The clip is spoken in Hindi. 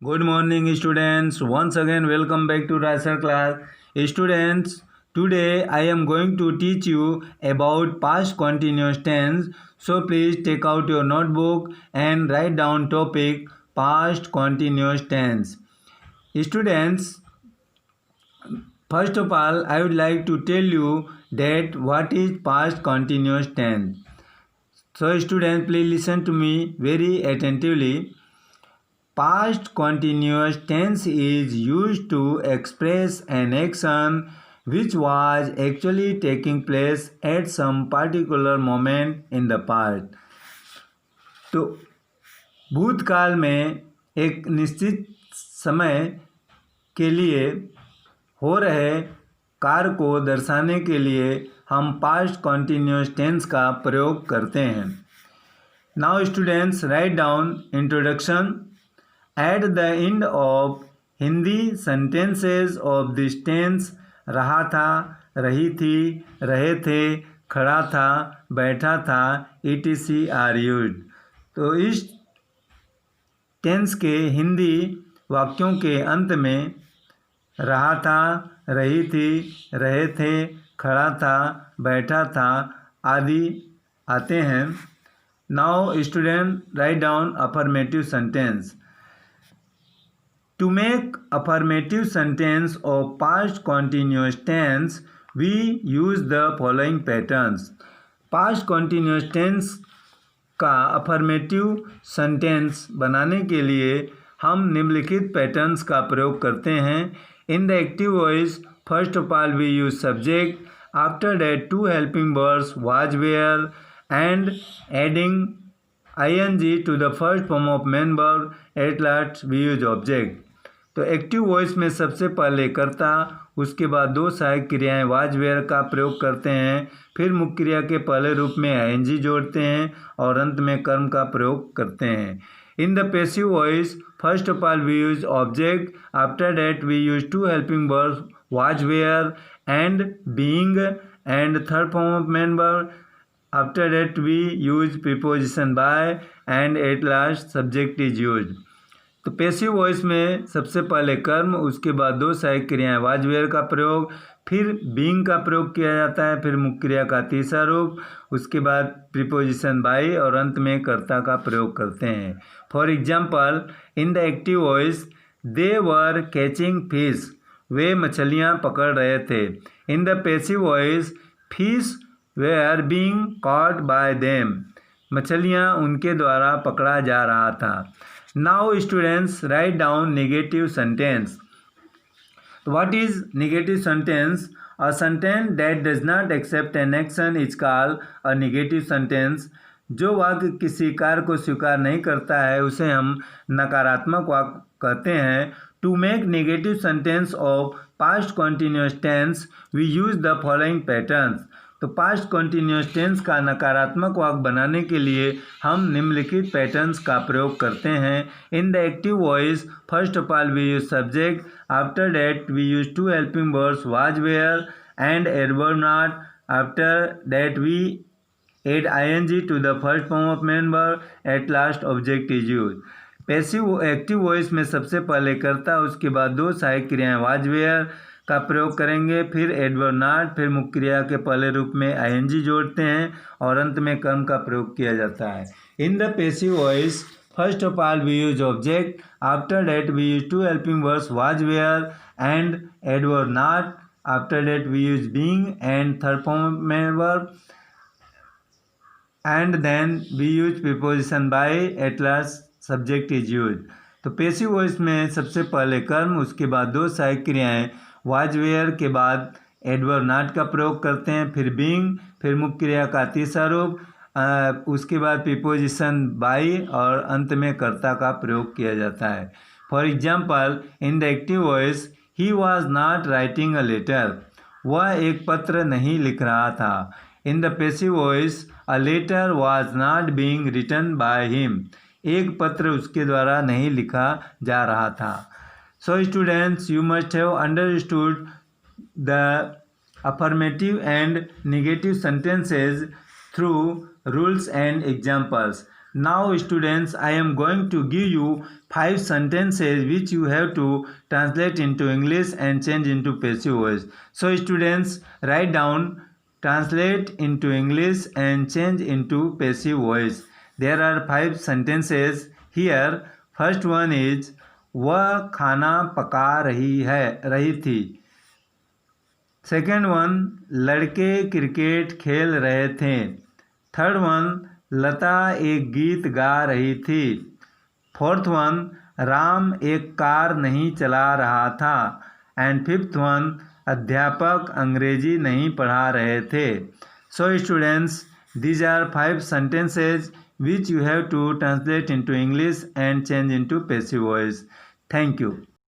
Good morning, students. Once again, welcome back to Raser class. Students, today I am going to teach you about past continuous tense. So please take out your notebook and write down topic past continuous tense. Students, first of all, I would like to tell you that what is past continuous tense. So students, please listen to me very attentively. Past continuous tense is used to express an action which was actually taking place at some particular moment in the past. तो भूतकाल में एक निश्चित समय के लिए हो रहे कार्य को दर्शाने के लिए हम पास्ट कॉन्टिन्यूस टेंस का प्रयोग करते हैं. Now students, write down introduction. At the end of Hindi sentences of this tense, रहा था, रही थी, रहे थे, खड़ा था, बैठा था, etc. are used. तो इस टेंस के हिंदी वाक्यों के अंत में रहा था, रही थी, रहे थे, खड़ा था, बैठा था आदि आते हैं. Now student, write down affirmative sentence. To make affirmative sentence of past continuous tense, we use the following patterns. Past continuous tense का affirmative sentence बनाने के लिए हम निम्नलिखित पैटर्न्स का प्रयोग करते हैं. In the active voice, first of all we use subject. After that, two helping verbs was, were, and adding ing to the first form of main verb. At last we use object. तो एक्टिव वॉइस में सबसे पहले कर्ता, उसके बाद दो सहायक क्रियाएं वाज वेयर का प्रयोग करते हैं, फिर मुख्य क्रिया के पहले रूप में आईएनजी जोड़ते हैं और अंत में कर्म का प्रयोग करते हैं. In the passive voice, first of all we use object. After that we use two helping verbs was were and being and third form of main verb. After that we use preposition by and at last subject is use. तो पैसिव वॉइस में सबसे पहले कर्म, उसके बाद दो सहायक क्रियाएं वाज वेयर का प्रयोग, फिर बीइंग का प्रयोग किया जाता है, फिर मुख्य क्रिया का तीसरा रूप, उसके बाद प्रीपोजिशन बाय और अंत में कर्ता का प्रयोग करते हैं. For example, in the active voice, they were catching fish, वे मछलियां पकड़ रहे थे. In the passive voice, fish were being caught by them, मछलियां उनके द्वारा पकड़ा जा रहा था. Now students, write down negative sentence. What is negative sentence? A sentence that does not accept an action is called a negative sentence. जो वाक्य किसी कार्य को स्वीकार नहीं करता है उसे हम नकारात्मक वाक्य कहते हैं. To make negative sentence of past continuous tense, we use the following patterns. तो पास्ट कॉन्टिन्यूस टेंस का नकारात्मक वाक्य बनाने के लिए हम निम्नलिखित पैटर्न्स का प्रयोग करते हैं. In the active voice, first of all we use subject. After that we use two helping verbs was, were and adverb not. After that we add ING to the first form of main verb. At last object is use. Passive active voice में सबसे पहले कर्ता, उसके बाद दो सहायक क्रियाएं वाज वेयर का प्रयोग करेंगे, फिर एडवर्ब नॉट, फिर मुख्य क्रिया के पहले रूप में आईएनजी जोड़ते हैं और अंत में कर्म का प्रयोग किया जाता है. In the passive voice, first of all we use object. After that we use two helping verbs was, were and adverb not. After that we use being and third form में verb and then we use preposition by. At last subject is use. तो पैसिव वॉइस में सबसे पहले कर्म, उसके बाद दो सहायक क्रियाएं वाज, वेयर के बाद एडवर्ब नॉट का प्रयोग करते हैं, फिर बीइंग, फिर मुख्य क्रिया का तीसरा रूप, उसके बाद प्रीपोजिशन बाय और अंत में कर्ता का प्रयोग किया जाता है. For example, in the active voice, he was not writing a letter, वह एक पत्र नहीं लिख रहा था. In the passive voice, a letter was not being written by him, एक पत्र उसके द्वारा नहीं लिखा जा रहा था. So students, you must have understood the affirmative and negative sentences through rules and examples. Now students, I am going to give you 5 sentences which you have to translate into English and change into passive voice. So students, write down translate into English and change into passive voice. There are 5 sentences here. First one is वह खाना पका रही थी. सेकेंड वन लड़के क्रिकेट खेल रहे थे. थर्ड वन लता एक गीत गा रही थी. फोर्थ वन राम एक कार नहीं चला रहा था. एंड फिफ्थ वन अध्यापक अंग्रेजी नहीं पढ़ा रहे थे. So students, these are 5 sentences which you have to translate into English and change into passive voice. Thank you.